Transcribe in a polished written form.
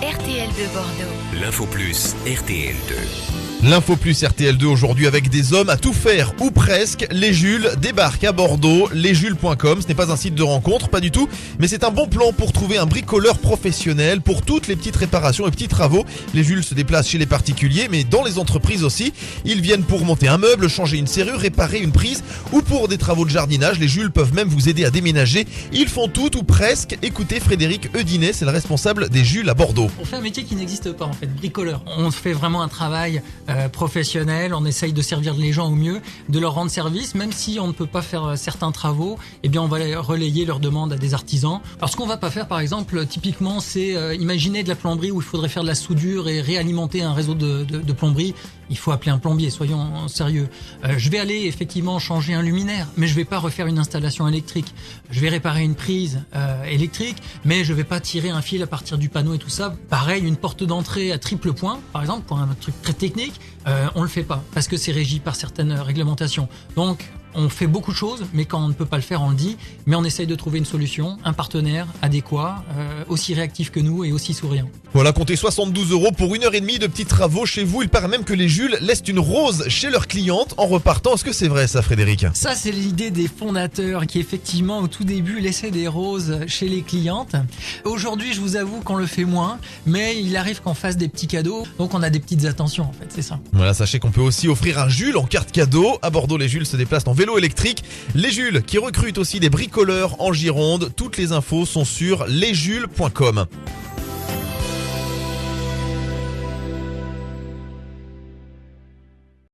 RTL2 Bordeaux. L'info plus RTL2. L'info plus RTL2 aujourd'hui avec des hommes à tout faire, ou presque. Les Jules débarquent à Bordeaux, lesjules.com. Ce n'est pas un site de rencontre, pas du tout, mais c'est un bon plan pour trouver un bricoleur professionnel pour toutes les petites réparations et petits travaux. Les Jules se déplacent chez les particuliers, mais dans les entreprises aussi. Ils viennent pour monter un meuble, changer une serrure, réparer une prise, ou pour des travaux de jardinage. Les Jules peuvent même vous aider à déménager. Ils font tout ou presque. Écoutez Frédéric Eudinet, c'est le responsable des Jules à Bordeaux. On fait un métier qui n'existe pas en fait, bricoleur. On fait vraiment un travail professionnel, on essaye de servir les gens au mieux, de leur rendre service, même si on ne peut pas faire certains travaux, eh bien on va relayer leurs demandes à des artisans. Alors ce qu'on va pas faire par exemple, typiquement c'est imaginer de la plomberie où il faudrait faire de la soudure et réalimenter un réseau de plomberie. Il faut appeler un plombier, soyons sérieux. Je vais aller effectivement changer un luminaire, mais je vais pas refaire une installation électrique. Je vais réparer une prise électrique, mais je vais pas tirer un fil à partir du panneau et tout ça. Pareil, une porte d'entrée à triple point, par exemple, pour un truc très technique, on le fait pas parce que c'est régi par certaines réglementations. Donc on fait beaucoup de choses, mais quand on ne peut pas le faire, on le dit. Mais on essaye de trouver une solution, un partenaire adéquat, aussi réactif que nous et aussi souriant. Voilà, comptez 72 € pour 1h30 de petits travaux chez vous. Il paraît même que les Jules laissent une rose chez leurs clientes en repartant. Est-ce que c'est vrai ça, Frédéric ? Ça, c'est l'idée des fondateurs qui, effectivement, au tout début, laissaient des roses chez les clientes. Aujourd'hui, je vous avoue qu'on le fait moins, mais il arrive qu'on fasse des petits cadeaux. Donc, on a des petites attentions, en fait, c'est ça. Voilà, sachez qu'on peut aussi offrir un Jules en carte cadeau. À Bordeaux, les Jules se déplacent en vélo électrique. Les Jules qui recrutent aussi des bricoleurs en Gironde. Toutes les infos sont sur lesjules.com.